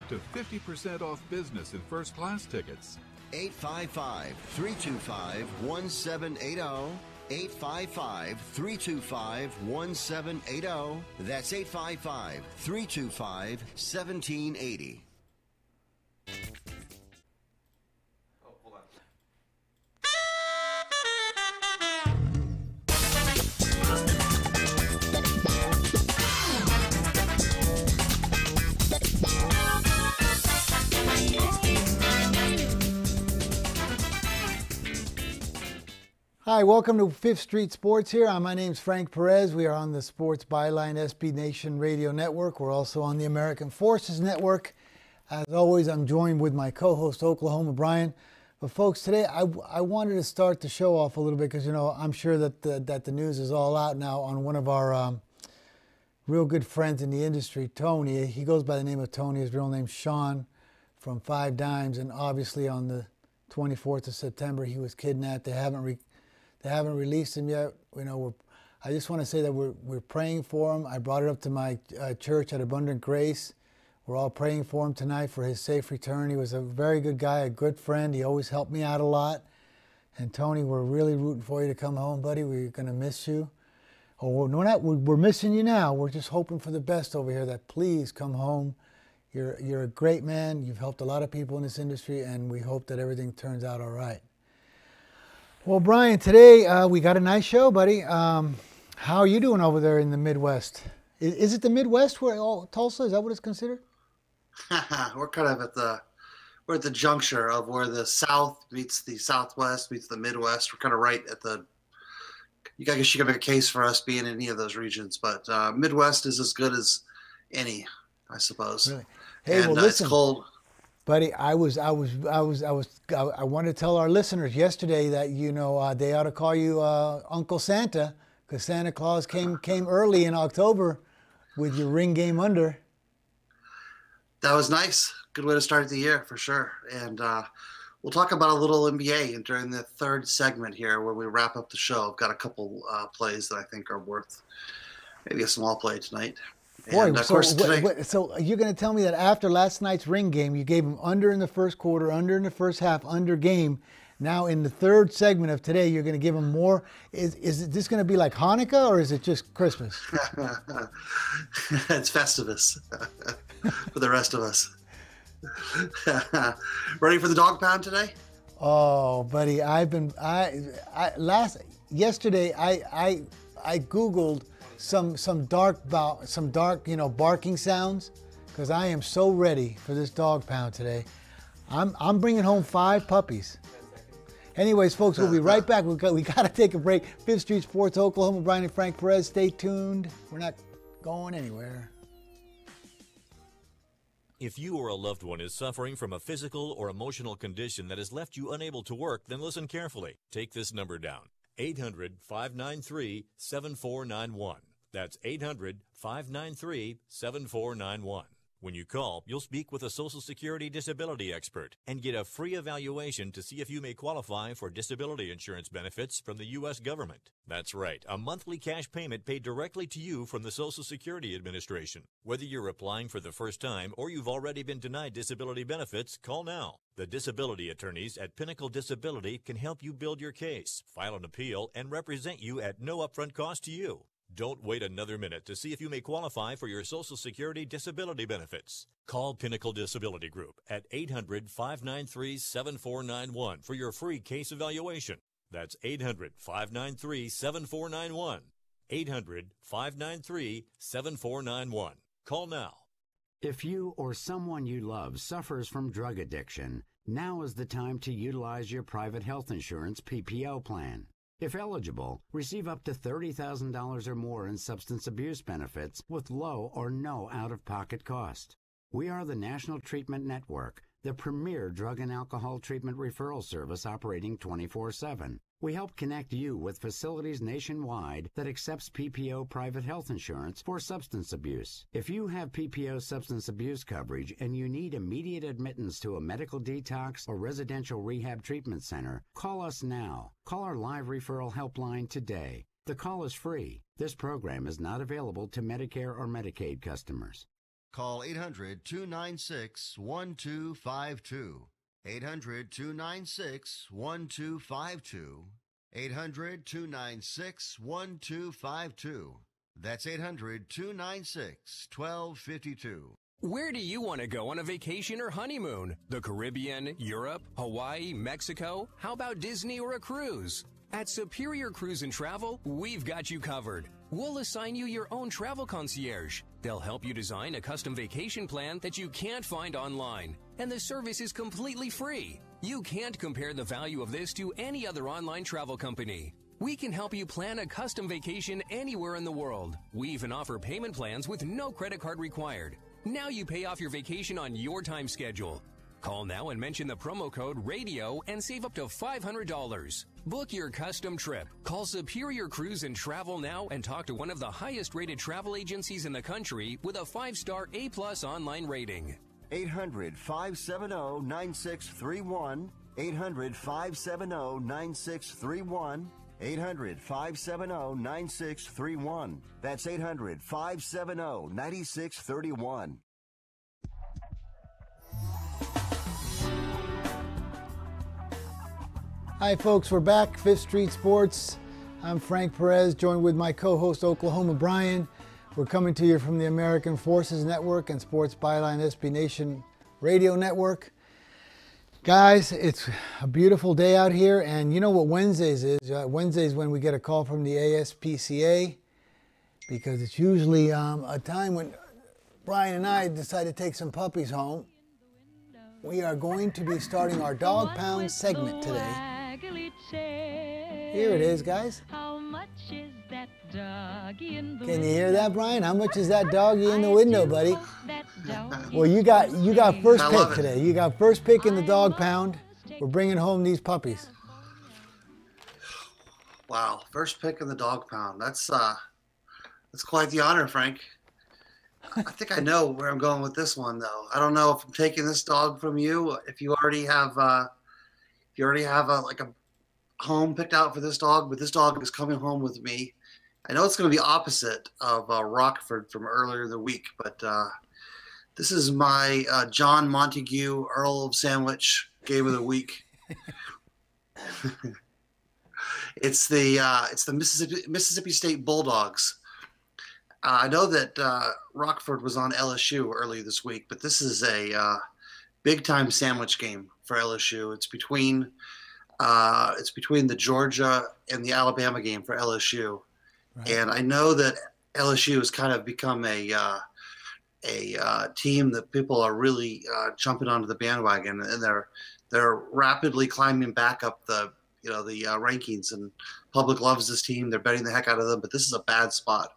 to 50% off business and first class tickets. 855-325-1780. 855-325-1780. That's 855-325-1780. Hi, welcome to Fifth Street Sports here. My name's Frank Perez. We are on the Sports Byline SB Nation Radio Network. We're also on the American Forces Network. As always, I'm joined with my co-host, Oklahoma Brian. But folks, today I wanted to start the show off a little bit because, you know, I'm sure that the news is all out now on one of our real good friends in the industry, Tony. He goes by the name of Tony. His real name's Sean from Five Dimes. And obviously on the 24th of September, he was kidnapped. They haven't released him yet. You know, I just want to say that we're praying for him. I brought it up to my church at Abundant Grace. We're all praying for him tonight for his safe return. He was a very good guy, a good friend. He always helped me out a lot. And Tony, we're really rooting for you to come home, buddy. We're going to miss you. Oh, we're missing you now. We're just hoping for the best over here, that please come home. You're a great man. You've helped a lot of people in this industry, and we hope that everything turns out all right. Well, Brian, today we got a nice show, buddy. How are you doing over there in the Midwest? Is it the Midwest where Tulsa? Is that what it's considered? We're kind of at the juncture of where the South meets the Southwest meets the Midwest. We're kind of right at the. I guess you can make a case for us being in any of those regions, but Midwest is as good as any, I suppose. Really? Hey, and well, listen. It's cold. Buddy, I wanted to tell our listeners yesterday that, you know, they ought to call you Uncle Santa, because Santa Claus came early in October with your ring game under. That was nice. Good way to start the year for sure. And we'll talk about a little NBA during the third segment here where we wrap up the show. I've got a couple plays that I think are worth maybe a small play tonight. Boy, so you're going to tell me that after last night's ring game, you gave him under in the first quarter, under in the first half, under game. Now in the third segment of today, you're going to give him more. Is this going to be like Hanukkah or is it just Christmas? It's Festivus for the rest of us. Ready for the dog pound today? Oh, buddy, yesterday I Googled some dark, you know, barking sounds, because I am so ready for this dog pound today. I'm bringing home 5 puppies. Anyways, folks, we'll be right back. We got to take a break. Fifth Street Sports, Oklahoma, Brian and Frank Perez. Stay tuned. We're not going anywhere. If you or a loved one is suffering from a physical or emotional condition that has left you unable to work, then listen carefully. Take this number down: 800-593-7491. That's 800-593-7491. When you call, you'll speak with a Social Security disability expert and get a free evaluation to see if you may qualify for disability insurance benefits from the U.S. government. That's right, a monthly cash payment paid directly to you from the Social Security Administration. Whether you're applying for the first time or you've already been denied disability benefits, call now. The disability attorneys at Pinnacle Disability can help you build your case, file an appeal, and represent you at no upfront cost to you. Don't wait another minute to see if you may qualify for your Social Security disability benefits. Call Pinnacle Disability Group at 800-593-7491 for your free case evaluation. That's 800-593-7491. 800-593-7491. Call now. If you or someone you love suffers from drug addiction, now is the time to utilize your private health insurance PPO plan. If eligible, receive up to $30,000 or more in substance abuse benefits with low or no out-of-pocket cost. We are the National Treatment Network, the premier drug and alcohol treatment referral service operating 24/7. We help connect you with facilities nationwide that accepts PPO private health insurance for substance abuse. If you have PPO substance abuse coverage and you need immediate admittance to a medical detox or residential rehab treatment center, call us now. Call our live referral helpline today. The call is free. This program is not available to Medicare or Medicaid customers. Call 800-296-1252. 800-296-1252. 800-296-1252. That's 800-296-1252. Where do you want to go on a vacation or honeymoon? The Caribbean, Europe, Hawaii, Mexico? How about Disney or a cruise? At Superior Cruise and Travel, we've got you covered. We'll assign you your own travel concierge. They'll help you design a custom vacation plan that you can't find online. And the service is completely free. You can't compare the value of this to any other online travel company. We can help you plan a custom vacation anywhere in the world. We even offer payment plans with no credit card required. Now you pay off your vacation on your time schedule. Call now and mention the promo code RADIO and save up to $500. Book your custom trip. Call Superior Cruise and Travel now and talk to one of the highest rated travel agencies in the country with a 5-star A+ online rating. 800-570-9631. 800-570-9631. 800-570-9631. That's 800-570-9631. Hi, folks. We're back. Fifth Street Sports. I'm Frank Perez, joined with my co-host Oklahoma Brian. We're coming to you from the American Forces Network and Sports Byline SB Nation Radio Network. Guys, it's a beautiful day out here, and you know what Wednesdays is? Wednesdays when we get a call from the ASPCA, because it's usually a time when Brian and I decide to take some puppies home. We are going to be starting our Dog Pound segment today. Here it is, guys. Can you hear that, Brian? How much is that doggy in the window, buddy? Well, you got first pick today. You got first pick in the Dog Pound. We're bringing home these puppies. Wow, first pick in the Dog Pound. That's quite the honor, Frank. I think I know where I'm going with this one, though. I don't know if I'm taking this dog from you. If you already have a home picked out for this dog, but this dog is coming home with me. I know it's going to be opposite of Rockford from earlier in the week, but this is my John Montague, Earl of Sandwich game of the week. It's the Mississippi State Bulldogs. I know that Rockford was on LSU earlier this week, but this is a big-time sandwich game for LSU. It's between the Georgia and the Alabama game for LSU, right. And I know that LSU has kind of become a team that people are really jumping onto the bandwagon, and they're rapidly climbing back up the rankings. And public loves this team. They're betting the heck out of them, but this is a bad spot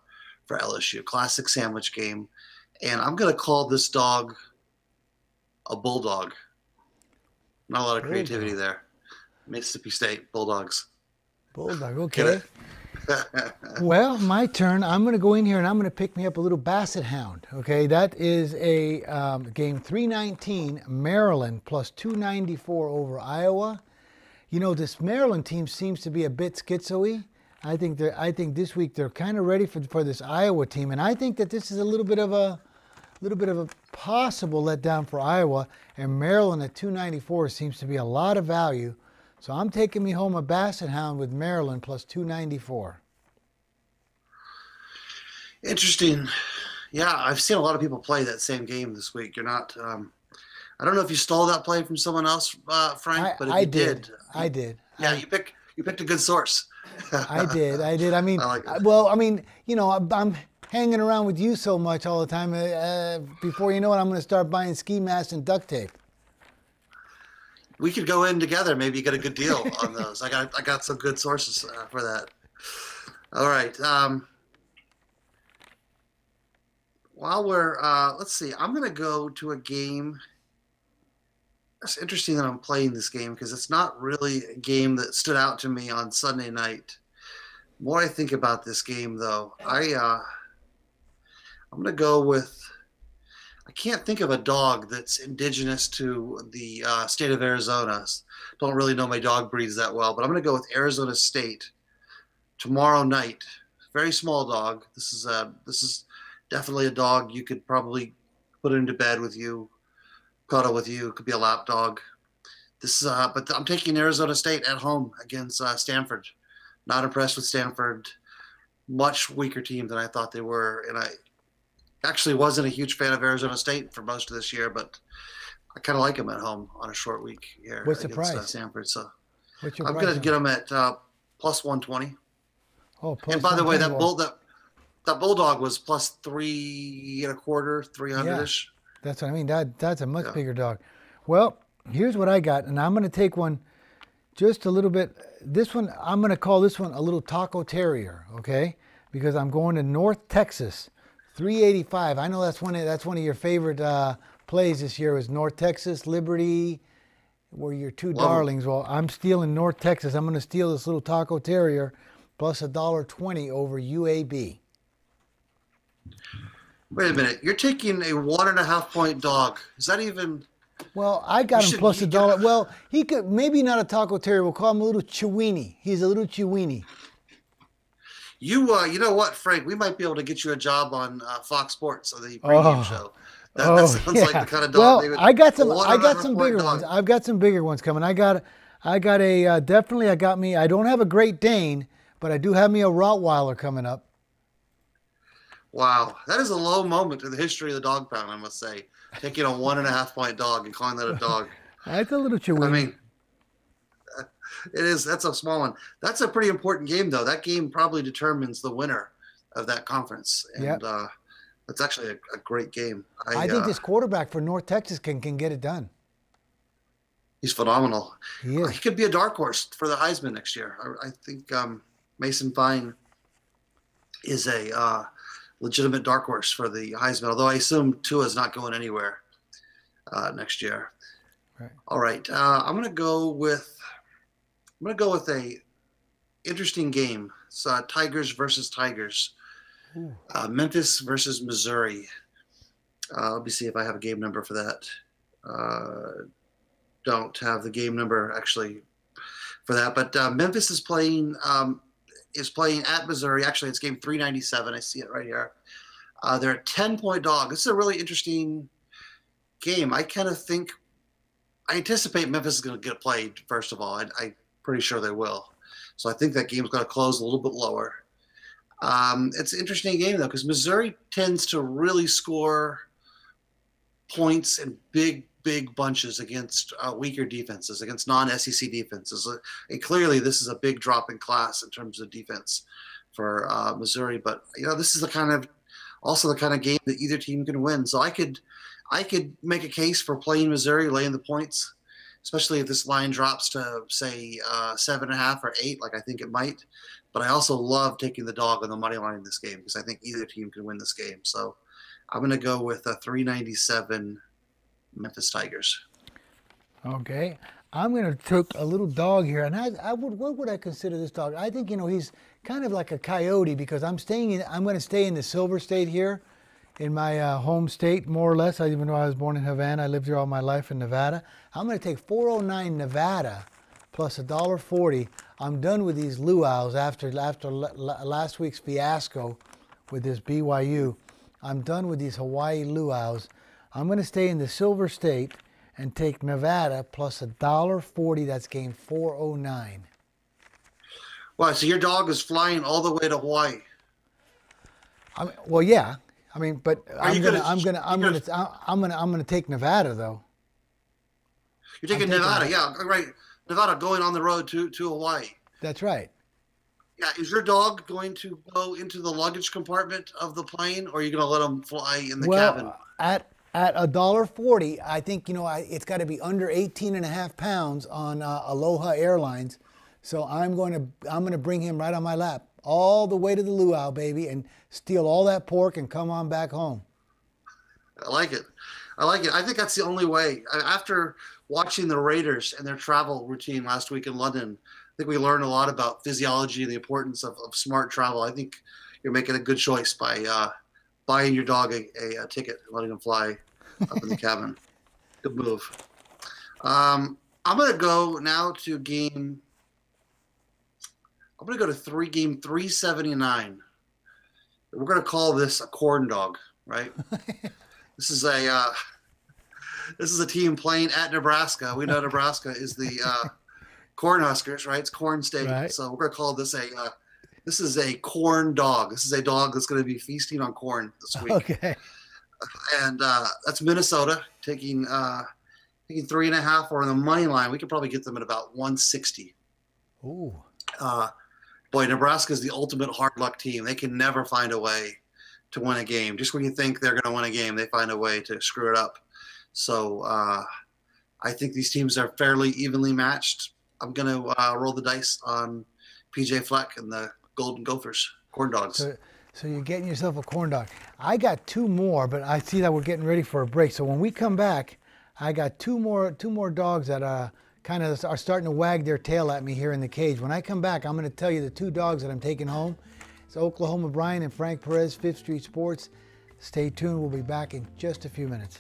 for LSU. Classic sandwich game, and I'm going to call this dog a bulldog. Not a lot of creativity there. Mississippi State Bulldogs. Bulldog, okay. Well, my turn. I'm going to go in here and I'm going to pick me up a little Basset Hound. Okay, that is a game 319, Maryland plus 294 over Iowa. You know, this Maryland team seems to be a bit schizo-y. I think this week they're kind of ready for this Iowa team, and I think that this is a little bit of a possible letdown for Iowa. And Maryland at 294 seems to be a lot of value. So I'm taking me home a Basset Hound with Maryland plus 294. Interesting. Yeah, I've seen a lot of people play that same game this week. You're not. I don't know if you stole that play from someone else, Frank, but if you did, I did. Yeah, you picked a good source. I did. I mean, I'm hanging around with you so much all the time. Before you know it, I'm going to start buying ski masks and duct tape. We could go in together. Maybe you get a good deal on those. I got some good sources for that. All right. While we're let's see. I'm going to go to a game. It's interesting that I'm playing this game because it's not really a game that stood out to me on Sunday night. The more I think about this game, though, I'm going to go with. I can't think of a dog that's indigenous to the state of Arizona. Don't really know my dog breeds that well, but I'm going to go with Arizona State tomorrow night. Very small dog. This is definitely a dog you could probably put him to bed with you, cuddle with you. Could be a lap dog. This, but I'm taking Arizona State at home against Stanford. Not impressed with Stanford. Much weaker team than I thought they were, and I actually wasn't a huge fan of Arizona State for most of this year, but I kind of like them at home on a short week here What's the against price? Stanford. So What's your I'm price going to on get it? them at plus 120. Oh, plus And by the way, 120. that bulldog was plus 3.25, 300ish. That's what I mean. That's a much Yeah. bigger dog. Well, here's what I got, and I'm going to take one just a little bit. This one, I'm going to call this one a little Taco Terrier, okay? Because I'm going to North Texas, 385. I know that's one of your favorite plays this year is North Texas, Liberty, were your two darlings. Well, I'm stealing North Texas. I'm going to steal this little Taco Terrier plus $1.20 over UAB. Wait a minute. You're taking a 1.5 point dog. Is that even? Well, I got him plus you $1. Well, he could maybe not a Taco Terrier. We'll call him a little Chiweenie. He's a little Chiweenie. You know what, Frank? We might be able to get you a job on Fox Sports on the pregame show. That sounds like the kind of dog. Well, I got some bigger dog. ones. I've got some bigger ones coming. I got a definitely. I don't have a Great Dane, but I do have me a Rottweiler coming up. Wow, that is a low moment in the history of the dog pound, I must say. Taking a 1.5 point dog and calling that a dog. That's a little Chiweenie. I mean, it is. That's a small one. That's a pretty important game, though. That game probably determines the winner of that conference, and it's actually a great game. I think this quarterback for North Texas can get it done. He's phenomenal. He is. He could be a dark horse for the Heisman next year. I think Mason Fine is a legitimate dark horse for the Heisman, although I assume Tua's not going anywhere next year. Right. All right, I'm gonna go with a interesting game. It's Tigers versus Tigers. Memphis versus Missouri. Let me see if I have a game number for that. Don't have the game number actually for that, but Memphis is playing at Missouri. Actually, it's game 397. I see it right here. They're a 10-point dog. This is a really interesting game. I anticipate Memphis is going to get played, first of all. I'm pretty sure they will. So I think that game's going to close a little bit lower. It's an interesting game, though, because Missouri tends to really score points in big bunches against weaker defenses, against non-SEC defenses. And clearly this is a big drop in class in terms of defense for Missouri. But, this is also the kind of game that either team can win. So I could make a case for playing Missouri, laying the points, especially if this line drops to, say, 7.5 or 8, like I think it might. But I also love taking the dog on the money line in this game because I think either team can win this game. So I'm going to go with a 397 Memphis Tigers. Okay. I'm going to take a little dog here. And what would I consider this dog? I think, he's kind of like a coyote because I'm going to stay in the Silver State here in my home state, more or less. Even though I was born in Havana, I lived here all my life in Nevada. I'm going to take 409 Nevada plus $1.40. I'm done with these luau's after last week's fiasco with this BYU. I'm done with these Hawaii luau's. I'm going to stay in the Silver State and take Nevada plus $1.40. That's game 409. Wow, so your dog is flying all the way to Hawaii. Well, yeah. But I'm gonna take Nevada though. You're taking Nevada, yeah, right. Nevada going on the road to Hawaii. That's right. Yeah, is your dog going to go into the luggage compartment of the plane, or are you going to let him fly in the cabin? At $1.40, I think it's got to be under 18.5 pounds on Aloha Airlines. So I'm going to bring him right on my lap all the way to the luau, baby, and steal all that pork and come on back home. I like it. I think that's the only way. After watching the Raiders and their travel routine last week in London, I think we learned a lot about physiology and the importance of smart travel. I think you're making a good choice by buying your dog a ticket and letting him fly up in the cabin. Good move. I'm going to go now to game 379. We're going to call this a corn dog, right? This is a team playing at Nebraska. We know Nebraska is the Cornhuskers, right? It's Corn State. Right. So we're going to call this this is a corn dog. This is a dog that's going to be feasting on corn this week. Okay. And that's Minnesota taking 3.5 or on the money line. We could probably get them at about 160. Ooh. Boy, Nebraska is the ultimate hard luck team. They can never find a way to win a game. Just when you think they're going to win a game, they find a way to screw it up. So I think these teams are fairly evenly matched. I'm going to roll the dice on PJ Fleck and the Golden Gophers, Corn Dogs. So you're getting yourself a corn dog. I got two more, but I see that we're getting ready for a break. So when we come back, I got two more dogs that kind of are starting to wag their tail at me here in the cage. When I come back, I'm going to tell you the two dogs that I'm taking home. It's Oklahoma Brian and Frank Perez, 5th Street Sports. Stay tuned. We'll be back in just a few minutes.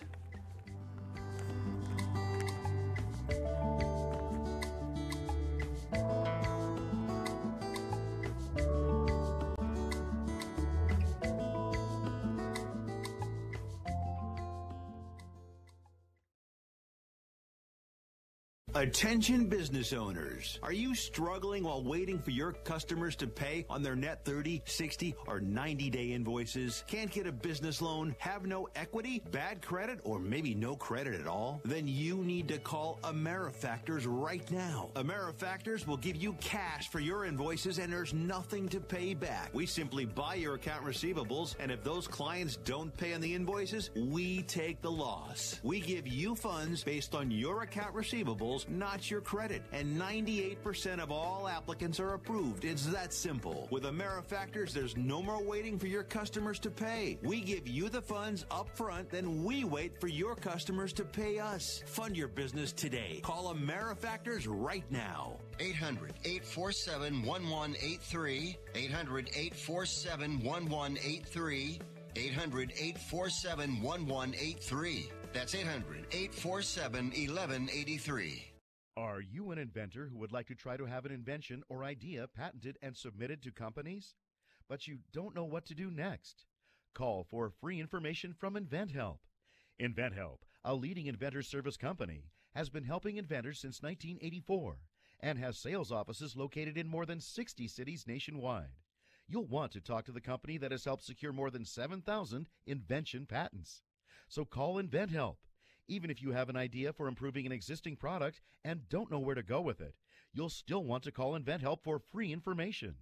Attention business owners. Are you struggling while waiting for your customers to pay on their net 30, 60, or 90-day invoices? Can't get a business loan? Have no equity? Bad credit? Or maybe no credit at all? Then you need to call AmeriFactors right now. AmeriFactors will give you cash for your invoices and there's nothing to pay back. We simply buy your account receivables, and if those clients don't pay on the invoices, we take the loss. We give you funds based on your account receivables, not your credit. And 98% of all applicants are approved. It's that simple. With AmeriFactors, there's no more waiting for your customers to pay. We give you the funds up front, then we wait for your customers to pay us. Fund your business today. Call AmeriFactors right now. 800-847-1183. 800-847-1183. 800-847-1183. That's 800-847-1183. Are you an inventor who would like to try to have an invention or idea patented and submitted to companies, but you don't know what to do next? Call for free information from InventHelp. InventHelp, a leading inventor service company, has been helping inventors since 1984 and has sales offices located in more than 60 cities nationwide. You'll want to talk to the company that has helped secure more than 7,000 invention patents. So call InventHelp. Even if you have an idea for improving an existing product and don't know where to go with it, you'll still want to call InventHelp for free information.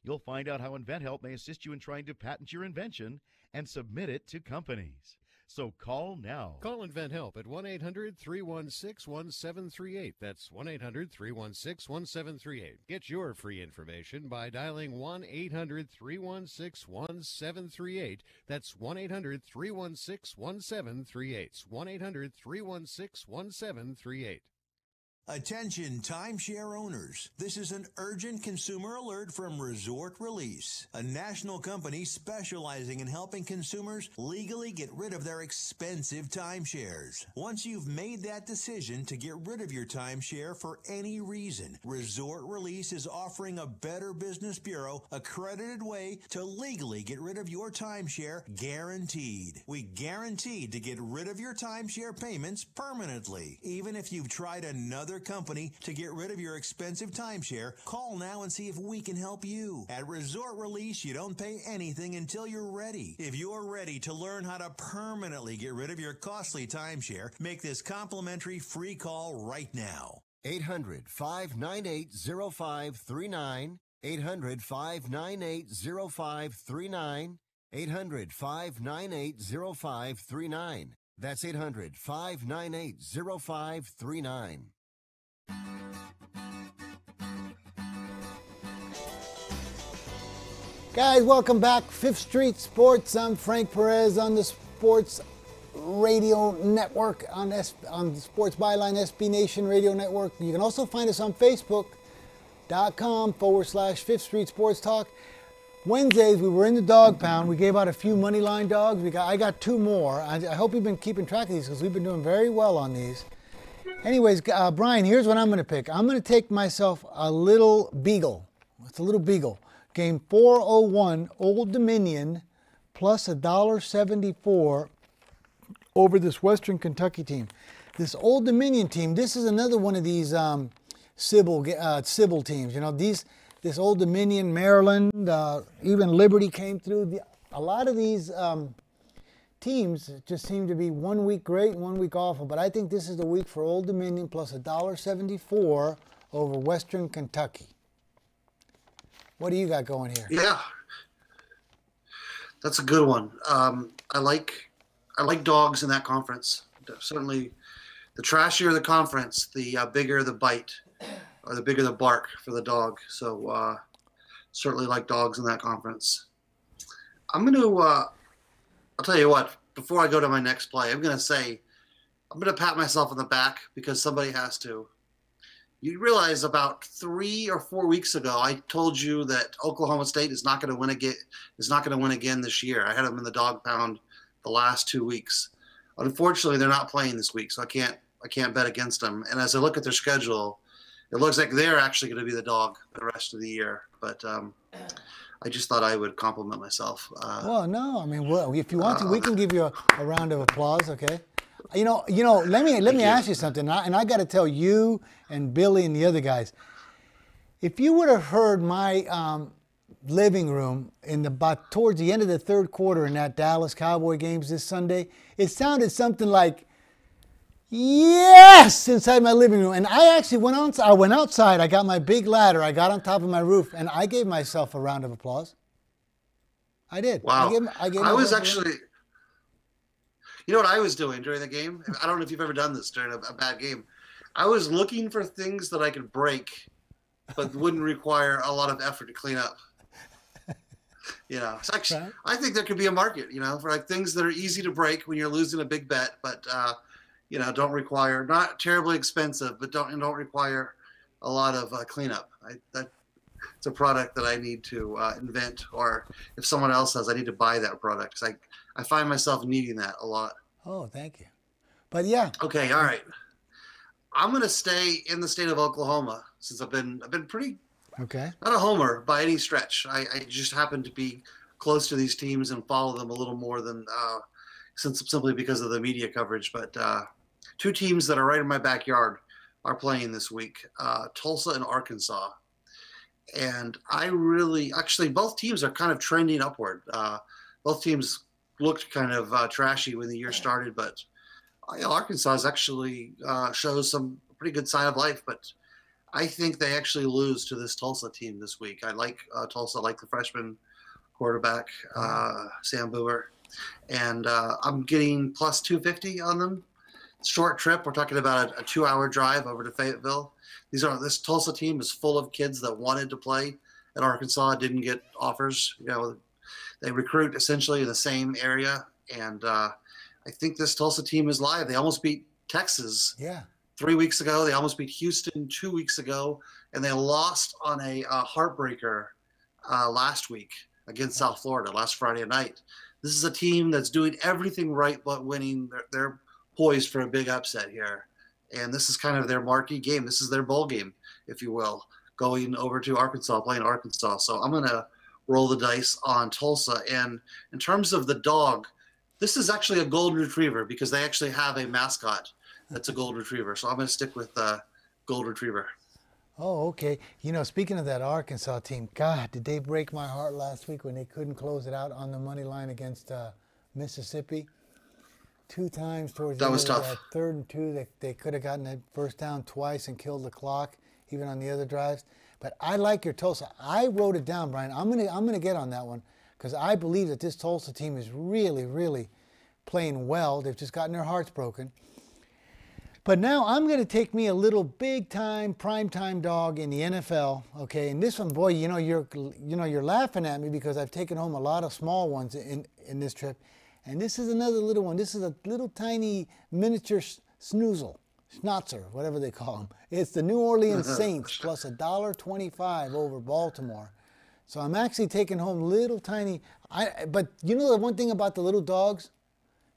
You'll find out how InventHelp may assist you in trying to patent your invention and submit it to companies. So call now. Call InventHelp at 1-800-316-1738. That's 1-800-316-1738. Get your free information by dialing 1-800-316-1738. That's 1-800-316-1738. 1-800-316-1738. Attention timeshare owners. This is an urgent consumer alert from Resort Release, a national company specializing in helping consumers legally get rid of their expensive timeshares. Once you've made that decision to get rid of your timeshare for any reason, Resort Release is offering a Better Business Bureau accredited way to legally get rid of your timeshare, guaranteed. We guaranteed to get rid of your timeshare payments permanently. Even if you've tried another company to get rid of your expensive timeshare, call now and see if we can help you. At Resort Release, you don't pay anything until you're ready. If you're ready to learn how to permanently get rid of your costly timeshare, make this complimentary free call right now. 800-598-0539. 800-598-0539. 800-598-0539. That's 800-598-0539. Guys, welcome back. 5th Street Sports. I'm Frank Perez on the Sports Radio Network, on the Sports Byline SB Nation Radio Network. You can also find us on Facebook.com/5th Street Sports Talk. Wednesdays, we were in the dog pound. We gave out a few money line dogs. I got two more. I hope you've been keeping track of these because we've been doing very well on these. Anyways, Brian, here's what I'm going to pick. I'm going to take myself a little beagle. It's a little beagle. Game 401, Old Dominion, plus $1.74 over this Western Kentucky team. This Old Dominion team, this is another one of these Sybil teams. You know, this Old Dominion, Maryland, even Liberty came through. A lot of these teams just seem to be 1 week great, 1 week awful. But I think this is the week for Old Dominion plus $1.74 over Western Kentucky. What do you got going here? Yeah, that's a good one. I like dogs in that conference. Certainly, the trashier the conference, the bigger the bite, or the bigger the bark for the dog. So certainly like dogs in that conference. I'm going to, I'll tell you what, before I go to my next play, I'm going to pat myself on the back because somebody has to. You realize about 3 or 4 weeks ago, I told you that Oklahoma State is not going to win again this year. I had them in the dog pound the last 2 weeks. Unfortunately, they're not playing this week, so I can't bet against them. And as I look at their schedule, it looks like they're actually going to be the dog the rest of the year. But I just thought I would compliment myself. Well, no, I mean, well, if you want to, we can give you a round of applause, okay? You know. Let me ask you something, and I got to tell you and Billy and the other guys. If you would have heard my living room towards the end of the third quarter in that Dallas Cowboy games this Sunday, it sounded something like, yes, inside my living room. And I actually went outside. I got my big ladder. I got on top of my roof, and I gave myself a round of applause. I did. Wow. I was actually, you know what I was doing during the game? I don't know if you've ever done this during a bad game. I was looking for things that I could break, but wouldn't require a lot of effort to clean up. You know, it's actually, right. I think there could be a market, you know, for like things that are easy to break when you're losing a big bet, but you know, don't require, not terribly expensive, but don't require a lot of cleanup. It's a product that I need to invent, or if someone else has, I need to buy that product because I find myself needing that a lot. Oh, thank you. But yeah. Okay, all right. I'm going to stay in the state of Oklahoma since I've been pretty, okay, not a homer by any stretch. I just happen to be close to these teams and follow them a little more than simply because of the media coverage. But two teams that are right in my backyard are playing this week, Tulsa and Arkansas. And actually both teams are kind of trending upward. Both teams looked kind of trashy when the year started, but Arkansas actually shows some pretty good sign of life, but I think they actually lose to this Tulsa team this week. I like Tulsa. I like the freshman quarterback, Sam Booher. And I'm getting plus 250 on them. Short trip. We're talking about a 2-hour drive over to Fayetteville. This Tulsa team is full of kids that wanted to play at Arkansas, didn't get offers. You know, they recruit essentially in the same area, and I think this Tulsa team is live. They almost beat Texas 3 weeks ago. They almost beat Houston 2 weeks ago, and they lost on a heartbreaker last week against South Florida last Friday night. This is a team that's doing everything right but winning. They're poised for a big upset here, and this is kind of their marquee game. This is their bowl game, if you will, going over to Arkansas, playing Arkansas. So I'm going to roll the dice on Tulsa. And in terms of the dog, this is actually a golden retriever because they actually have a mascot that's a golden retriever. So I'm going to stick with golden retriever. Oh, okay. You know, speaking of that Arkansas team, God, did they break my heart last week when they couldn't close it out on the money line against Mississippi? 2 times towards the end of that 3rd and 2, they could have gotten that first down twice and killed the clock, even on the other drives. But I like your Tulsa. I wrote it down, Brian. I'm gonna get on that one because I believe that this Tulsa team is really, really playing well. They've just gotten their hearts broken. But now I'm going to take me a little big-time, prime-time dog in the NFL, okay? And this one, boy, you're laughing at me because I've taken home a lot of small ones in this trip. And this is another little one. This is a little tiny miniature schnitzel, whatever they call them. It's the New Orleans Saints plus $1.25 over Baltimore. So I'm actually taking home little tiny. But you know the one thing about the little dogs?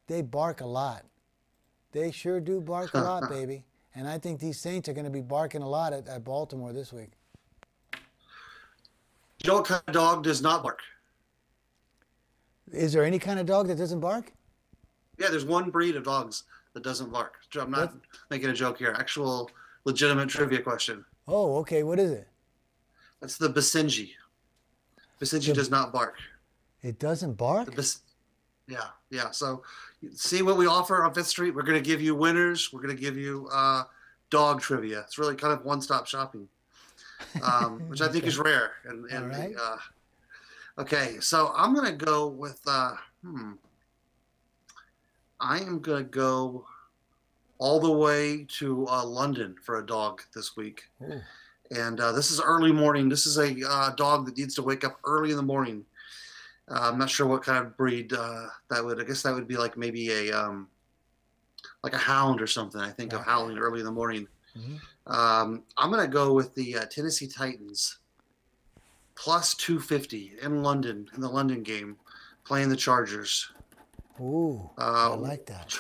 They bark a lot. They sure do bark a lot, baby. And I think these Saints are going to be barking a lot at Baltimore this week. You know what kind of dog does not bark? Is there any kind of dog that doesn't bark? Yeah, there's one breed of dogs that doesn't bark. I'm not making a joke here. Actual legitimate trivia question. Oh, okay. What is it? That's the Basenji. Basenji does not bark. It doesn't bark? Yeah. So see what we offer on Fifth Street. We're going to give you winners. We're going to give you dog trivia. It's really kind of one-stop shopping, which I think is rare. And right. Okay, so I'm going to go with I am going to go all the way to London for a dog this week. Ooh. And this is early morning. This is a dog that needs to wake up early in the morning. I'm not sure what kind of breed that would. I guess that would be like maybe a hound or something. I think of howling early in the morning. I'm going to go with the Tennessee Titans plus 250 in London in the London game, playing the Chargers. Ooh, I like that.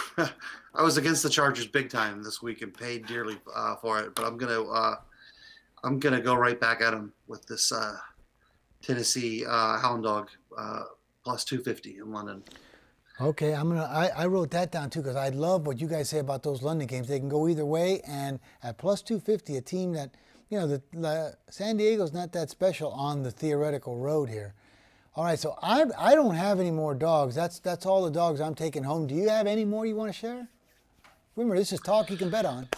I was against the Chargers big time this week and paid dearly for it, but I'm gonna go right back at them with this Tennessee Hound Dog plus 250 in London. Okay, I wrote that down too because I love what you guys say about those London games. They can go either way, and at plus 250, a team that the San Diego's not that special on the theoretical road here. All right, so I don't have any more dogs. That's all the dogs I'm taking home. Do you have any more you want to share? Remember, this is talk you can bet on.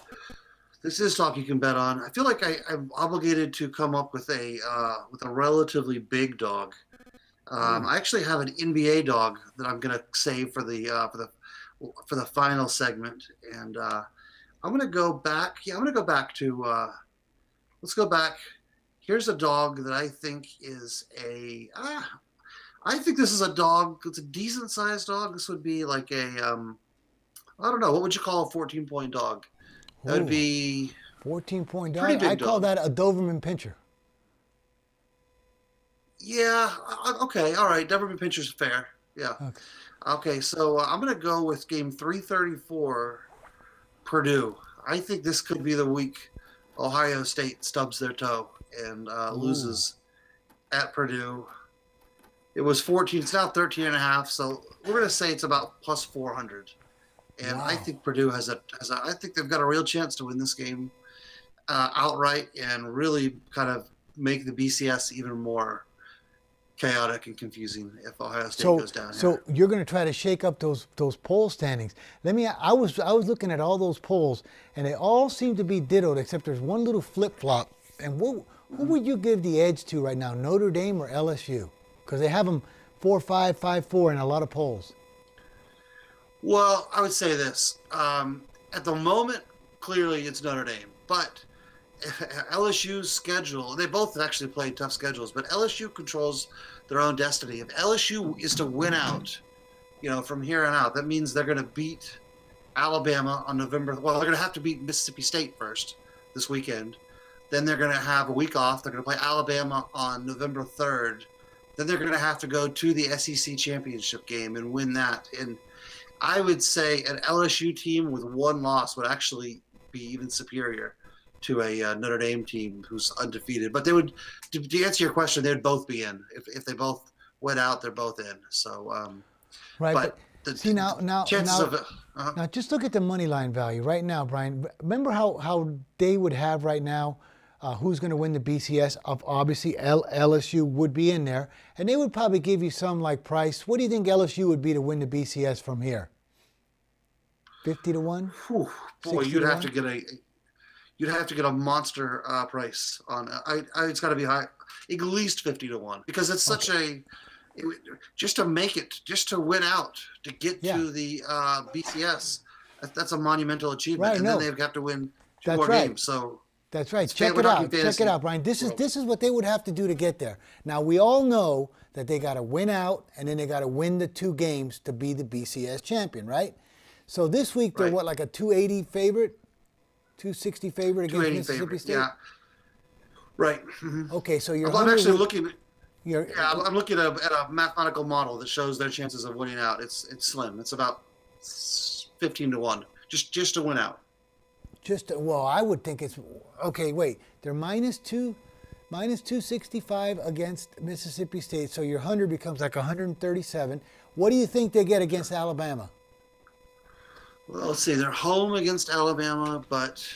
This is talk you can bet on. I feel like I'm obligated to come up with a relatively big dog. I actually have an NBA dog that I'm going to save for the final segment, and I'm going to go back. Yeah, I'm going to go back to. Let's go back. Here's a dog that I think is I think this is a dog. It's a decent sized dog. This would be like a I don't know. What would you call a 14-point dog? That would be 14-point dog. I call that a Doberman Pinscher. Yeah. Okay. All right. Doberman Pinscher's fair. Yeah. Okay. So I'm going to go with game 334, Purdue. I think this could be the week Ohio State stubs their toe and loses at Purdue. It was 14. It's now 13.5. So we're going to say it's about plus 400. And I think Purdue has I think they've got a real chance to win this game outright and really kind of make the BCS even more chaotic and confusing if Ohio State goes down here. So you're going to try to shake up those poll standings. I was looking at all those polls, and they all seem to be dittoed except there's one little flip-flop. And who would you give the edge to right now, Notre Dame or LSU? Because they have them 4-5, 5-4 in a lot of polls. Well, I would say this. At the moment, clearly it's Notre Dame. But LSU's schedule, they both actually played tough schedules, but LSU controls their own destiny. If LSU is to win out, from here on out, that means they're going to beat Alabama on November. Well, they're going to have to beat Mississippi State first this weekend. Then they're going to have a week off. They're going to play Alabama on November 3rd. Then they're going to have to go to the SEC championship game and win that. And I would say an LSU team with one loss would actually be even superior to a Notre Dame team who's undefeated. But they would, to answer your question, they would both be in. If they both went out, they're both in. So, right. But see now, now just look at the money line value right now, Brian. Remember how they would have right now who's going to win the BCS? Of obviously LSU would be in there, and they would probably give you some like price. What do you think LSU would be to win the BCS from here? 50 to 1? Boy, you'd have to get a monster price on. It's got to be high, at least 50 to 1, because it's such just to make it, just to win out, to get to the BCS. That's a monumental achievement, and then they have to win two more games. So. That's right. Check it out. Check it out, Brian. This is what they would have to do to get there. Now, we all know that they got to win out, and then they got to win the 2 games to be the BCS champion, right? So this week, they're like a 280 favorite? 260 favorite against Mississippi State? Yeah. Right. Mm-hmm. Okay, so I'm actually looking. I'm looking at a mathematical model that shows their chances of winning out. It's slim. It's about 15 to 1, just to win out. I would think it's okay. Wait, they're minus 265 against Mississippi State, so your 100 becomes like 137. What do you think they get against Alabama? Well, let's see. They're home against Alabama, but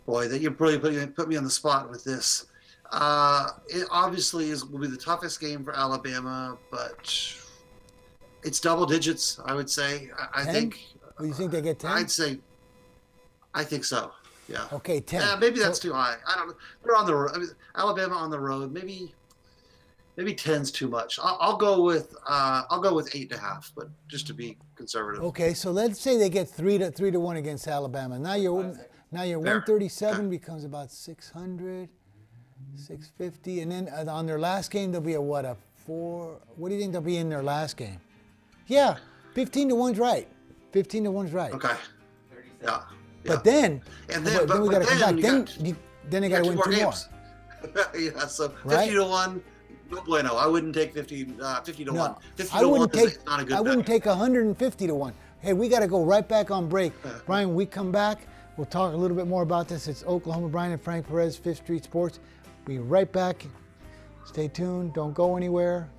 boy, that you probably put me on the spot with this. It obviously will be the toughest game for Alabama, but it's double digits, I would say. I think. Well, you think they get 10? I think so. Yeah. Okay, 10. Yeah, maybe that's too high. I don't know. They're on the road. I mean, Alabama on the road. Maybe 10's too much. I'll go with 8.5, but just to be conservative. Okay, so let's say they get 3-1 against Alabama. Now your 137 becomes about 600, 650, and then on their last game they'll be a 4. What do you think they'll be in their last game? Yeah, 15-1's right. 15-1's right. Okay. Yeah. But then we got to come back. Then they got to win 2 more. Yeah, so right? 50-1. No bueno. I wouldn't take 50 to 1. 50 to 1 is not a good I wouldn't take 150 to 1. Hey, we got to go right back on break. Brian, when we come back, we'll talk a little bit more about this. It's Oklahoma Brian and Frank Perez, 5th Street Sports. Be right back. Stay tuned. Don't go anywhere.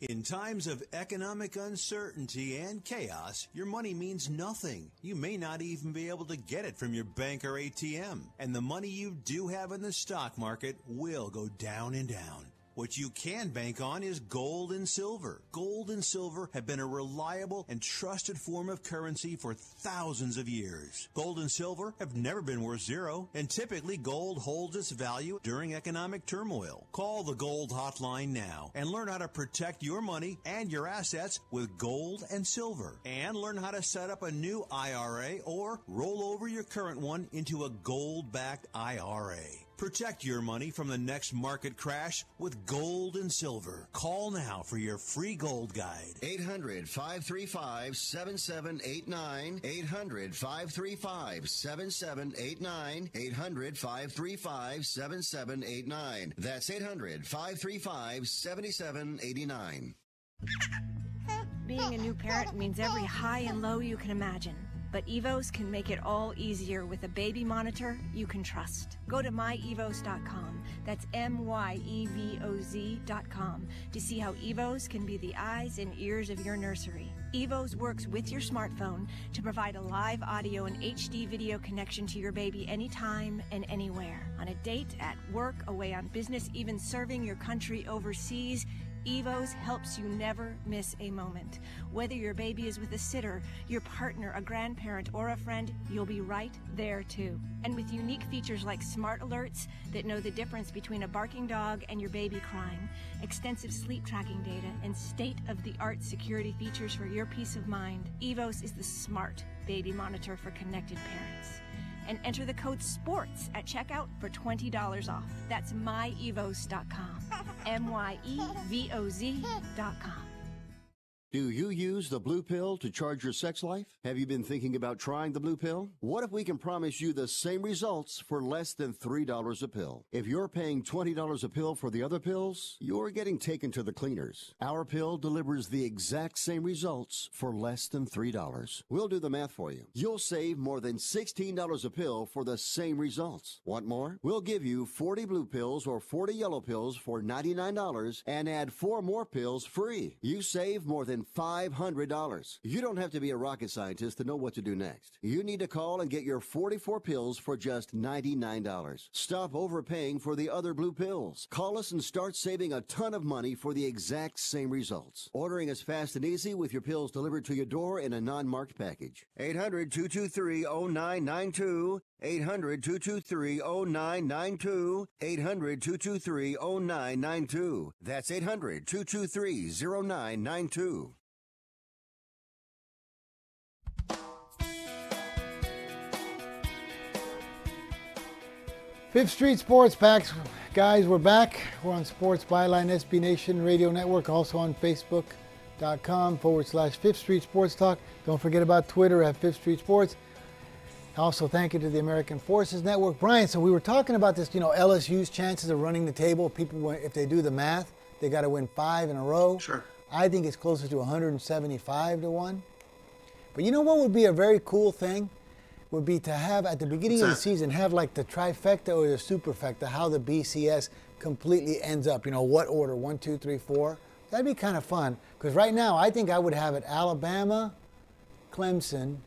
In times of economic uncertainty and chaos, your money means nothing. You may not even be able to get it from your bank or ATM. And the money you do have in the stock market will go down and down. What you can bank on is gold and silver. Gold and silver have been a reliable and trusted form of currency for thousands of years. Gold and silver have never been worth zero, and typically gold holds its value during economic turmoil. Call the Gold Hotline now and learn how to protect your money and your assets with gold and silver. And learn how to set up a new IRA or roll over your current one into a gold-backed IRA. Protect your money from the next market crash with gold and silver. Call now for your free gold guide. 800-535-7789. 800-535-7789. 800-535-7789. That's 800-535-7789. Being a new parent means every high and low you can imagine. But Evos can make it all easier with a baby monitor you can trust. Go to myevos.com, that's MYEVOZ.com, to see how Evos can be the eyes and ears of your nursery. Evos works with your smartphone to provide a live audio and HD video connection to your baby anytime and anywhere. On a date, at work, away on business, even serving your country overseas, Evos helps you never miss a moment. Whether your baby is with a sitter, your partner, a grandparent, or a friend, you'll be right there too. And with unique features like smart alerts that know the difference between a barking dog and your baby crying, extensive sleep tracking data, and state-of-the-art security features for your peace of mind, Evos is the smart baby monitor for connected parents. And enter the code SPORTS at checkout for $20 off. That's myevos.com. MYEVOZ.com. Do you use the blue pill to charge your sex life? Have you been thinking about trying the blue pill? What if we can promise you the same results for less than $3 a pill? If you're paying $20 a pill for the other pills, you're getting taken to the cleaners. Our pill delivers the exact same results for less than $3. We'll do the math for you. You'll save more than $16 a pill for the same results. Want more? We'll give you 40 blue pills or 40 yellow pills for $99 and add 4 more pills free. You save more than $500. You don't have to be a rocket scientist to know what to do next. You need to call and get your 44 pills for just $99. Stop overpaying for the other blue pills. Call us and start saving a ton of money for the exact same results. Ordering is fast and easy with your pills delivered to your door in a non-marked package. 800-223-0992. 800-223-0992. 800-223-0992. That's 800-223-0992. Fifth Street Sports Packs. Guys, we're back. We're on Sports Byline SB Nation Radio Network, also on Facebook.com/Fifth Street Sports Talk. Don't forget about Twitter at Fifth Street Sports. Also, thank you to the American Forces Network. Brian, so we were talking about this, LSU's chances of running the table. People, if they do the math, they got to win 5 in a row. Sure. I think it's closer to 175 to 1. But you know what would be a very cool thing? Would be to have, at the beginning of the season, have like the trifecta or the superfecta, how the BCS completely ends up. You know, what order? 1, 2, 3, 4. That'd be kind of fun. Because right now, I think I would have it Alabama, Clemson.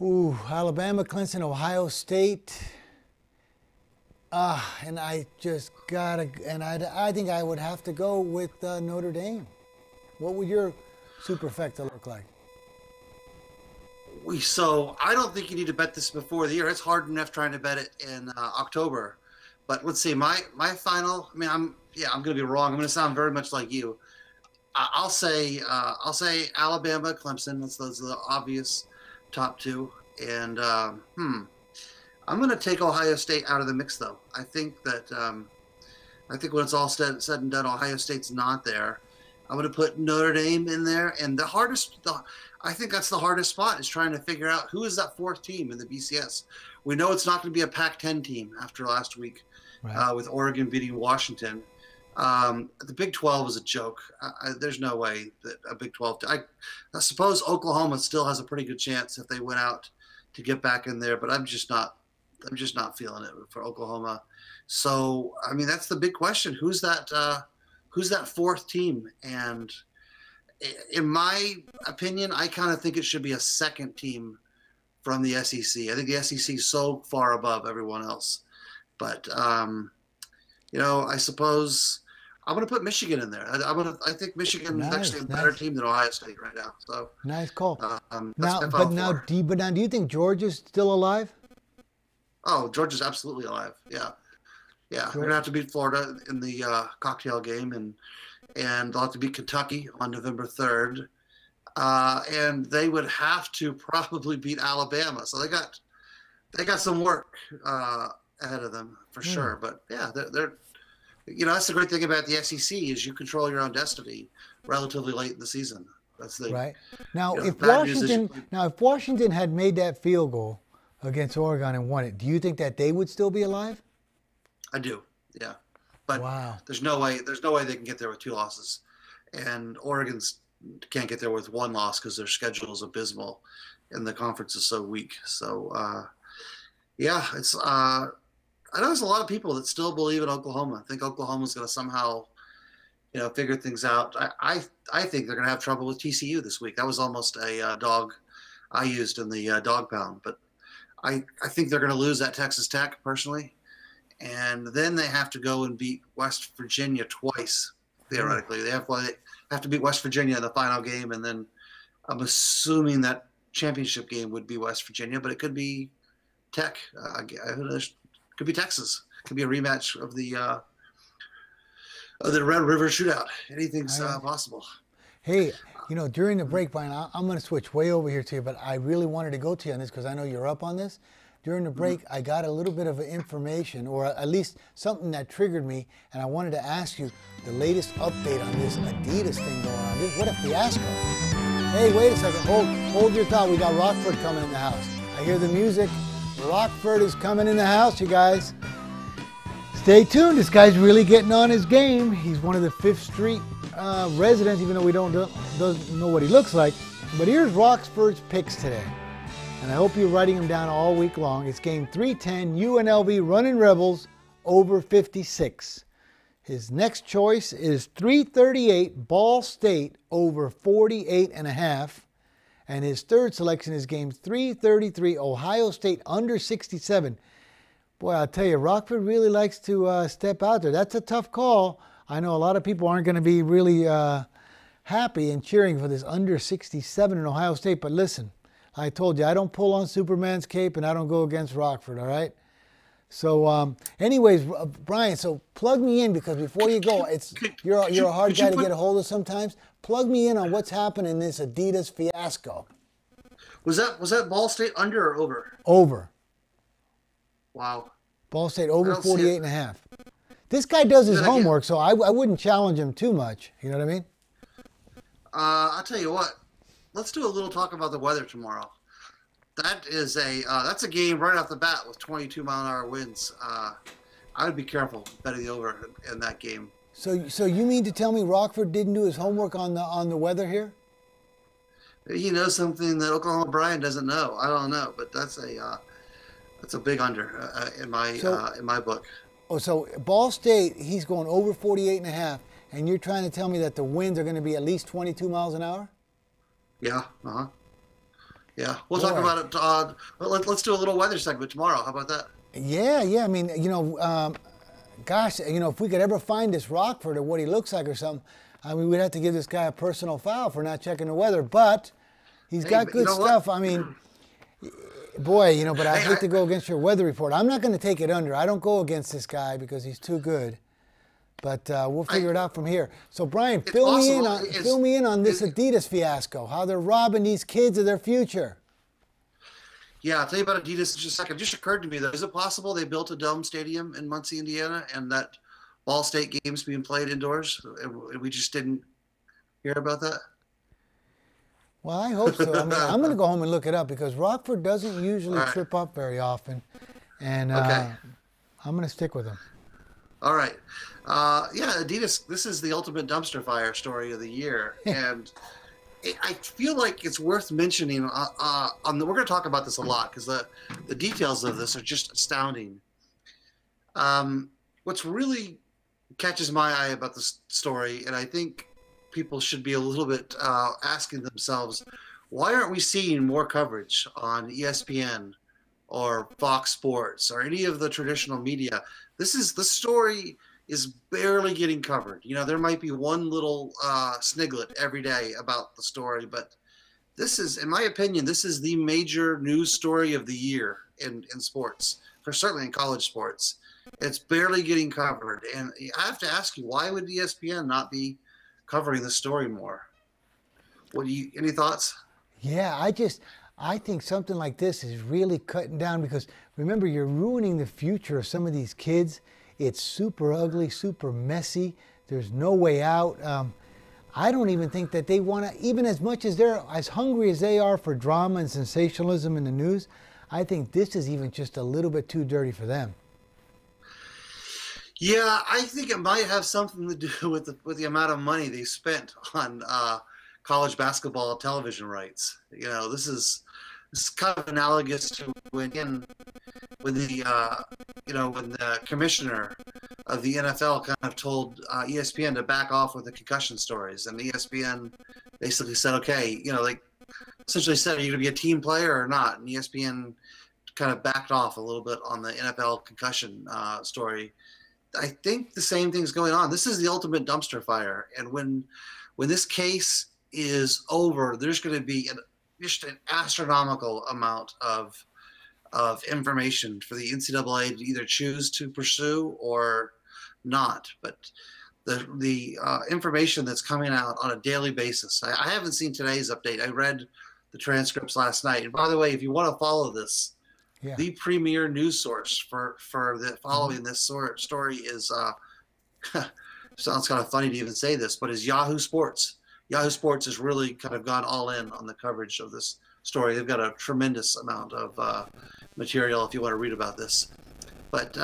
Ooh, Alabama, Clemson, Ohio State. And I just gotta, and I think I would have to go with Notre Dame. What would your superfecta look like? So I don't think you need to bet this before the year. It's hard enough trying to bet it in October. But let's see, my final. I mean, I'm going to be wrong. I'm going to sound very much like you. I'll say Alabama, Clemson. Those are the obvious top two. And I'm going to take Ohio State out of the mix, though. I think that when it's all said and done, Ohio State's not there. I'm going to put Notre Dame in there, and I think that's the hardest spot is trying to figure out who is that fourth team in the BCS. We know it's not going to be a Pac-10 team after last week, right, with Oregon beating Washington. The Big 12 is a joke. There's no way that a Big 12. I suppose Oklahoma still has a pretty good chance if they went out to get back in there, but I'm just not feeling it for Oklahoma. So I mean, that's the big question. Who's that fourth team? And in my opinion, I kind of think it should be a second team from the SEC. I think the SEC is so far above everyone else. But, I suppose I'm going to put Michigan in there. I think Michigan is actually a better team than Ohio State right now. So nice call. Now, do you think Georgia's still alive? Oh, Georgia's absolutely alive. Yeah. Yeah, they're going to have to beat Florida in the cocktail game, and they'll have to beat Kentucky on November 3rd. And they would have to probably beat Alabama. So they got some work ahead of them for sure. But yeah, they're that's the great thing about the SEC is you control your own destiny relatively late in the season. That's the right. Now, if Washington had made that field goal against Oregon and won it, do you think that they would still be alive? I do, yeah. But there's no way they can get there with 2 losses. And Oregon's can't get there with 1 loss because their schedule is abysmal and the conference is so weak. So, it's I know there's a lot of people that still believe in Oklahoma. I think Oklahoma's going to somehow, figure things out. I think they're going to have trouble with TCU this week. That was almost a dog I used in the dog pound. But I think they're going to lose at Texas Tech, personally. And then they have to go and beat West Virginia twice, theoretically. They have to beat West Virginia in the final game, and then I'm assuming that championship game would be West Virginia, but it could be Tech. It could be Texas. It could be a rematch of the Red River Shootout. Anything's possible. Hey, during the break, Brian, I'm going to switch way over here to you, but I really wanted to go to you on this because I know you're up on this. During the break, I got a little bit of information, or at least something that triggered me, and I wanted to ask you the latest update on this Adidas thing going on. What a fiasco. Hey, wait a second. Hold your thought. We got Rockford coming in the house. I hear the music. Rockford is coming in the house, you guys. Stay tuned. This guy's really getting on his game. He's one of the 5th Street residents, even though we don't know what he looks like. But here's Rockford's picks today. And I hope you're writing them down all week long. It's game 310, UNLV Running Rebels over 56. His next choice is 338, Ball State over 48.5. And his third selection is game 333, Ohio State under 67. Boy, I'll tell you, Rockford really likes to step out there. That's a tough call. I know a lot of people aren't going to be really happy and cheering for this under 67 in Ohio State. But listen, I told you, I don't pull on Superman's cape and I don't go against Rockford, all right? So anyways, Brian, so plug me in because before you go, you're a hard guy to get a hold of sometimes. Plug me in on what's happening in this Adidas fiasco. Was that Ball State under or over? Over. Wow. Ball State over 48.5. This guy does his homework, so I wouldn't challenge him too much. You know what I mean? I'll tell you what. Let's do a little talk about the weather tomorrow. That's a game right off the bat with 22-mile-an-hour winds. I would be careful betting the over in that game. So you mean to tell me Rockford didn't do his homework on the weather here? He knows something that Oklahoma Brian doesn't know. I don't know, but that's a big under in my book. Oh, so Ball State, he's going over 48.5, and you're trying to tell me that the winds are going to be at least 22 miles an hour? Yeah. Yeah. We'll talk about it. Let's do a little weather segment tomorrow. How about that? Yeah. I mean, gosh, if we could ever find this Rockford or what he looks like or something, I mean, we'd have to give this guy a personal foul for not checking the weather. But he's got good stuff. I mean, boy, but I hate to go against your weather report. I'm not going to take it under. I don't go against this guy because he's too good. But we'll figure it out from here. So, Brian, fill me in on this Adidas fiasco, how they're robbing these kids of their future. Yeah, I'll tell you about Adidas in just a second. It just occurred to me, though, is it possible they built a dome stadium in Muncie, Indiana, and that Ball State game's being played indoors? And we just didn't hear about that? Well, I hope so. I mean, I'm going to go home and look it up because Rockford doesn't usually trip up very often. And I'm going to stick with them. All right. Yeah, Adidas, this is the ultimate dumpster fire story of the year. And I feel like it's worth mentioning. We're going to talk about this a lot because the details of this are just astounding. What's really catches my eye about this story, and I think people should be a little bit asking themselves, why aren't we seeing more coverage on ESPN or Fox Sports or any of the traditional media? The story is barely getting covered. There might be one little sniglet every day about the story, but this is, in my opinion, this is the major news story of the year in sports, certainly in college sports. It's barely getting covered. And I have to ask you, why would ESPN not be covering the story more? Any thoughts? Yeah, I think something like this is really cutting down because remember, you're ruining the future of some of these kids. It's super ugly, super messy. There's no way out. I don't even think that they want to, even as much as they're as hungry as they are for drama and sensationalism in the news, I think this is even just a little bit too dirty for them. Yeah, I think it might have something to do with the amount of money they spent on college basketball television rights. This is kind of analogous to when the commissioner of the NFL kind of told ESPN to back off with the concussion stories, and ESPN basically said, okay, essentially said, are you going to be a team player or not? And ESPN kind of backed off a little bit on the NFL concussion story. I think the same thing's going on. This is the ultimate dumpster fire, and when this case is over, there's going to be just an astronomical amount of information for the NCAA to either choose to pursue or not. But the information that's coming out on a daily basis, I haven't seen today's update. I read the transcripts last night. And by the way, if you want to follow this, the premier news source for following this story is sounds kind of funny to even say this, but is Yahoo Sports. Yahoo Sports has really kind of gone all in on the coverage of this story. They've got a tremendous amount of material if you want to read about this. But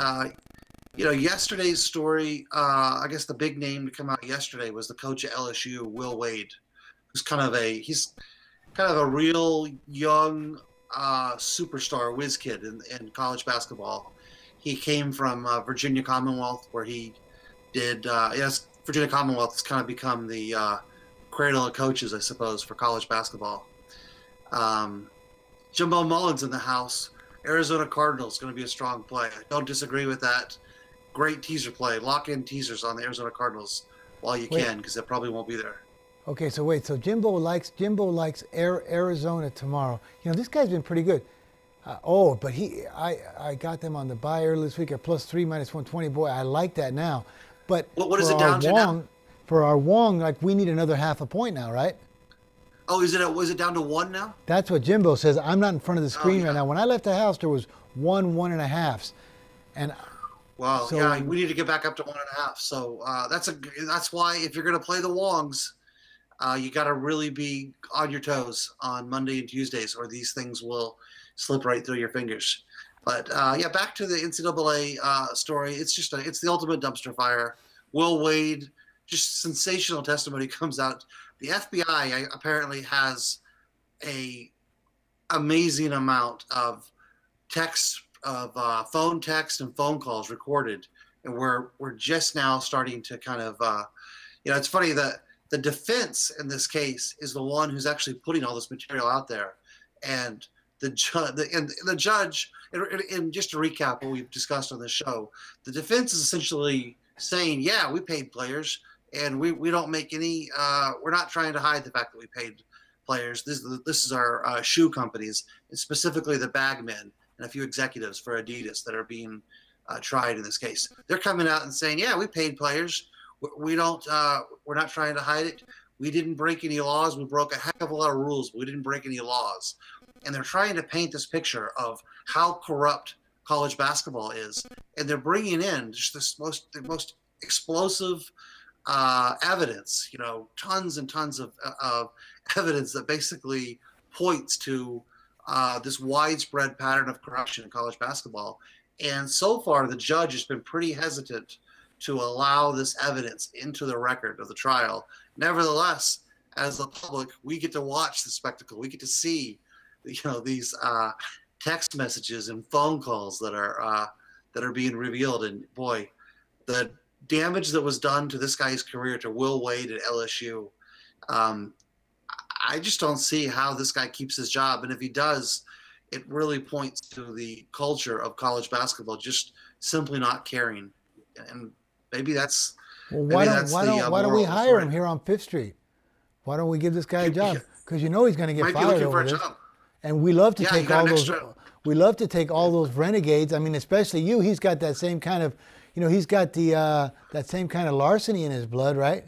yesterday's story, I guess the big name to come out yesterday was the coach at LSU, Will Wade, who's kind of a real young superstar whiz kid in college basketball. He came from Virginia Commonwealth, where he did. Virginia Commonwealth has kind of become the cradle of coaches, I suppose, for college basketball. Jimbo Mullins in the house. Arizona Cardinals going to be a strong play. I don't disagree with that. Great teaser play. Lock in teasers on the Arizona Cardinals while you can, because it probably won't be there. Okay, so wait. So Jimbo likes Arizona tomorrow. This guy's been pretty good. But I got them on the buy early this week at +3 -120. Boy, I like that now. But what is it down to now? For our Wong, we need another half a point now, right? Oh, was it down to 1 now? That's what Jimbo says. I'm not in front of the screen right now. When I left the house, there was 1.5. And well, we need to get back up to 1.5. So that's why if you're going to play the Wongs, you got to really be on your toes on Monday and Tuesdays, or these things will slip right through your fingers. But back to the NCAA story. It's the ultimate dumpster fire. Will Wade, just sensational testimony comes out. The FBI apparently has a amazing amount of text, of phone text and phone calls recorded and we're just now starting to kind of, it's funny that the defense in this case is the one who's actually putting all this material out there, and the judge, and just to recap what we've discussed on this show, the defense is essentially saying, yeah, we paid players, and we don't make any, we're not trying to hide the fact that we paid players. This is our shoe companies, and specifically the bagmen and a few executives for Adidas that are being tried in this case. They're coming out and saying, yeah, we paid players. We're not trying to hide it. We didn't break any laws. We broke a heck of a lot of rules, but we didn't break any laws. And they're trying to paint this picture of how corrupt college basketball is. And they're bringing in just the most explosive evidence, tons and tons of evidence that basically points to this widespread pattern of corruption in college basketball. And so far, the judge has been pretty hesitant to allow this evidence into the record of the trial. Nevertheless, as the public, we get to watch the spectacle. We get to see, these text messages and phone calls that are being revealed. And boy, the damage that was done to this guy's career, to Will Wade at LSU, I just don't see how this guy keeps his job. And if he does, it really points to the culture of college basketball just simply not caring. And maybe that's why don't we hire him here on Fifth Street? Why don't we give this guy a job? Because he's going to get fired over this. And we love to take all those. We love to take all those renegades. I mean, especially you. He's got that same kind of, he's got that same kind of larceny in his blood, right?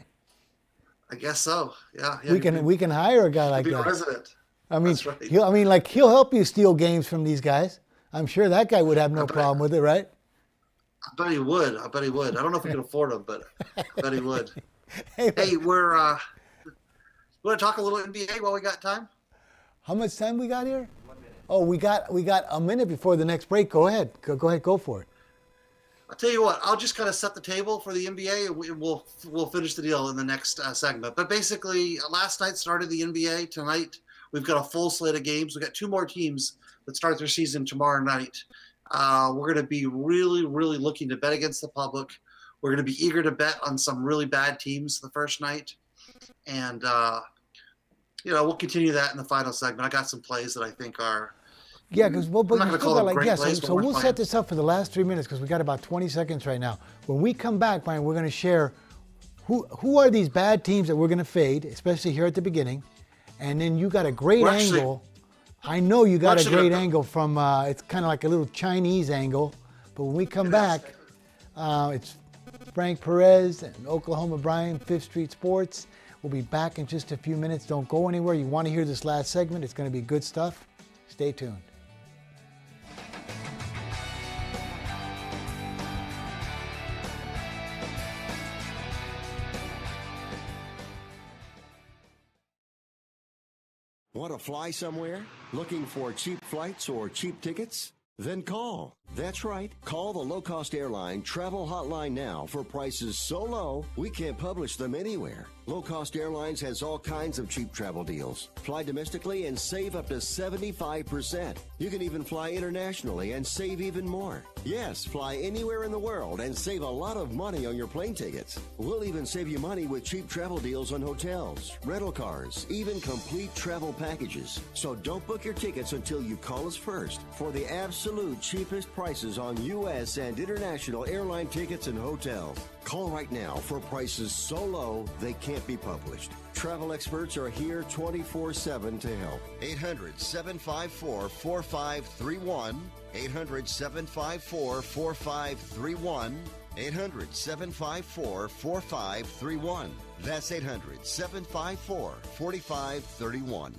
I guess so. Yeah. We can hire a guy like that. President. I mean, that's right. he'll help you steal games from these guys. I'm sure that guy would have no problem with it, right? I bet he would. I don't know if we can afford him, but I bet he would. Hey, we're want to talk a little NBA while we got time? How much time we got here? 1 minute. Oh, we got a minute before the next break. Go ahead. Go for it. I'll tell you what. I'll just kind of set the table for the NBA, and we'll finish the deal in the next segment. But basically, last night started the NBA. Tonight we've got a full slate of games. We've got 2 more teams that start their season tomorrow night. We're going to be really, really looking to bet against the public. We're going to be eager to bet on some really bad teams the first night. And, we'll continue that in the final segment. I got some plays that I think are... Yeah, because we'll we'll set this up for the last 3 minutes because we got about 20 seconds right now. When we come back, Brian, we're going to share who are these bad teams that we're going to fade, especially here at the beginning. And then you got a great angle. I know you got a great angle from, it's kind of like a little Chinese angle. But when we come back, it's Frank Perez and Oklahoma Brian, Fifth Street Sports. We'll be back in just a few minutes. Don't go anywhere. You want to hear this last segment. It's going to be good stuff. Stay tuned. Want to fly somewhere? Looking for cheap flights or cheap tickets? Then call. That's right. Call the low-cost airline travel hotline now for prices so low we can't publish them anywhere. Low-cost airlines has all kinds of cheap travel deals. Fly domestically and save up to 75%. You can even fly internationally and save even more. Yes, fly anywhere in the world and save a lot of money on your plane tickets. We'll even save you money with cheap travel deals on hotels, rental cars, even complete travel packages. So don't book your tickets until you call us first for the absolute cheapest prices on U.S. and international airline tickets and hotels. Call right now for prices so low they can't be published. Travel experts are here 24/7 to help. 800-754-4531. 800-754-4531. 800-754-4531. That's 800-754-4531.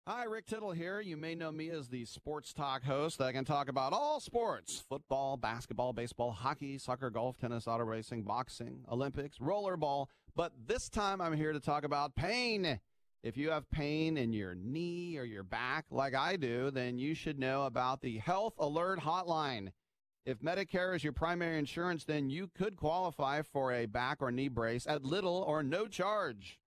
Hi, Rick Tittle here. You may know me as the Sports Talk host. I can talk about all sports: football, basketball, baseball, hockey, soccer, golf, tennis, auto racing, boxing, Olympics, rollerball. But this time I'm here to talk about pain. If you have pain in your knee or your back like I do, then you should know about the Health Alert Hotline. If Medicare is your primary insurance, then you could qualify for a back or knee brace at little or no charge.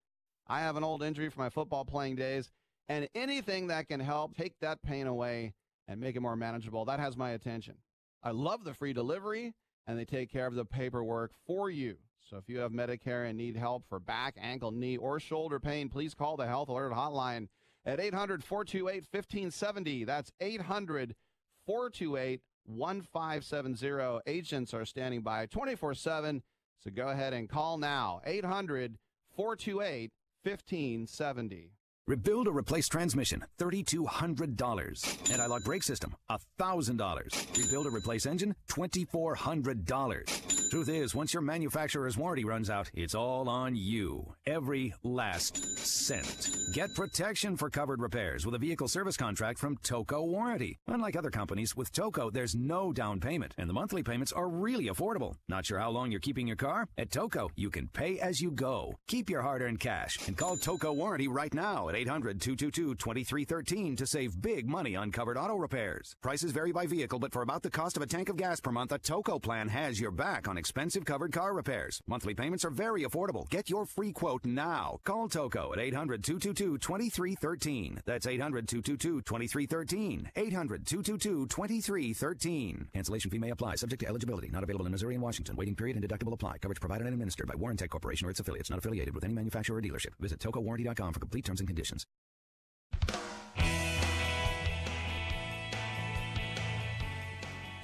I have an old injury from my football playing days, and anything that can help take that pain away and make it more manageable, that has my attention. I love the free delivery, and they take care of the paperwork for you. So if you have Medicare and need help for back, ankle, knee, or shoulder pain, please call the Health Alert Hotline at 800-428-1570. That's 800-428-1570. Agents are standing by 24/7, so go ahead and call now. 800-428-1570. Rebuild or replace transmission, $3,200. Anti-lock brake system, $1,000. Rebuild or replace engine, $2,400. Truth is, once your manufacturer's warranty runs out, it's all on you. Every last cent. Get protection for covered repairs with a vehicle service contract from Toco Warranty. Unlike other companies, with Toco, there's no down payment, and the monthly payments are really affordable. Not sure how long you're keeping your car? At Toco, you can pay as you go. Keep your hard-earned cash and call Toco Warranty right now at 800-222-2313 to save big money on covered auto repairs. Prices vary by vehicle, but for about the cost of a tank of gas per month, a Toco plan has your back on expensive covered car repairs. Monthly payments are very affordable. Get your free quote now. Call Toco at 800-222-2313. That's 800-222-2313. 800-222-2313. Cancellation fee may apply, subject to eligibility. Not available in Missouri and Washington. Waiting period and deductible apply. Coverage provided and administered by Warrantech Corporation or its affiliates. Not affiliated with any manufacturer or dealership. Visit TocoWarranty.com for complete terms and conditions.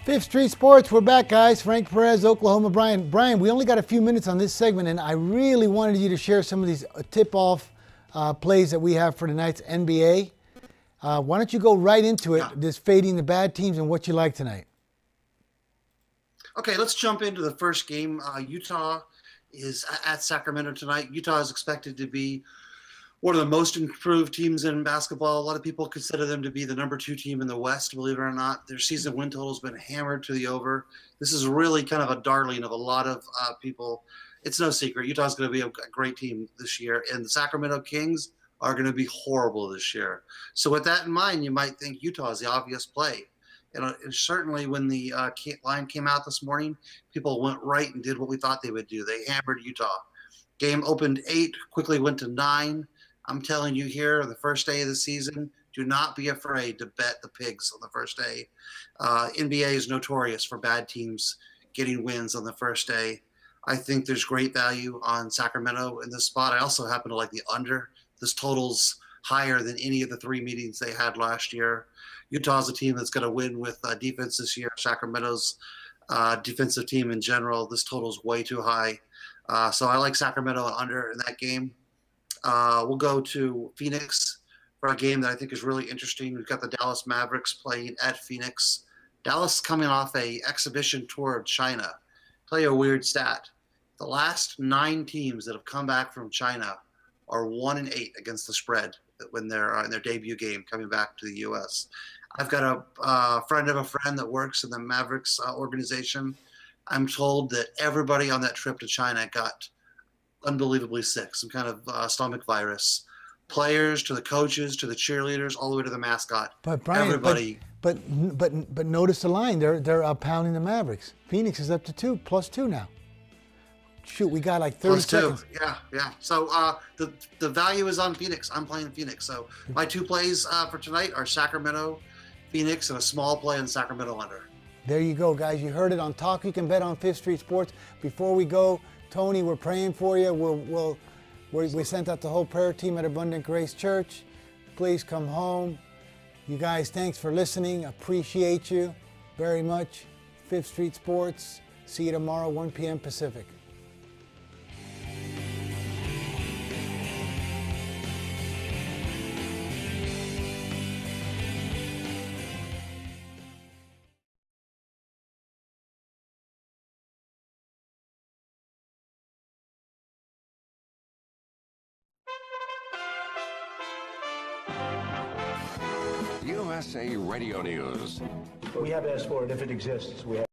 Fifth Street Sports, we're back, guys. Frank Perez, Oklahoma. Brian, we only got a few minutes on this segment, and I really wanted you to share some of these tip-off plays that we have for tonight's NBA. Why don't you go right into it, just fading the bad teams and what you like tonight? Okay, let's jump into the first game. Utah is at Sacramento tonight. Utah is expected to be one of the most improved teams in basketball. A lot of people consider them to be the number 2 team in the West, believe it or not. Their season win total has been hammered to the over. This is really kind of a darling of a lot of people. It's no secret. Utah's going to be a great team this year, and the Sacramento Kings are going to be horrible this year. So with that in mind, you might think Utah is the obvious play. And certainly when the line came out this morning, people went right and did what we thought they would do. They hammered Utah. Game opened 8, quickly went to 9. I'm telling you here, the first day of the season, do not be afraid to bet the Pigs on the first day. NBA is notorious for bad teams getting wins on the first day. I think there's great value on Sacramento in this spot. I also happen to like the under. This total's higher than any of the 3 meetings they had last year. Utah's a team that's going to win with defense this year. Sacramento's defensive team in general, this total's way too high. So I like Sacramento under in that game. We'll go to Phoenix for a game that I think is really interesting. We've got the Dallas Mavericks playing at Phoenix. Dallas coming off a exhibition tour of China. Tell you a weird stat. The last 9 teams that have come back from China are 1-8 against the spread when they're in their debut game coming back to the U.S. I've got a friend of a friend that works in the Mavericks organization. I'm told that everybody on that trip to China got unbelievably sick, some kind of stomach virus. Players to the coaches to the cheerleaders, all the way to the mascot. But Brian, everybody. But notice the line. They're pounding the Mavericks. Phoenix is up to +2 now. Shoot, we got like 30 seconds. Yeah. So the value is on Phoenix. I'm playing Phoenix. So my 2 plays for tonight are Sacramento, Phoenix, and a small play on Sacramento under. There you go, guys. You heard it on Talk You Can Bet on Fifth Street Sports. Before we go, Tony, we're praying for you. We sent out the whole prayer team at Abundant Grace Church. Please come home. You guys, thanks for listening. Appreciate you very much. Fifth Street Sports. See you tomorrow, 1 p.m. Pacific. USA Radio News. We have asked for it if it exists. We have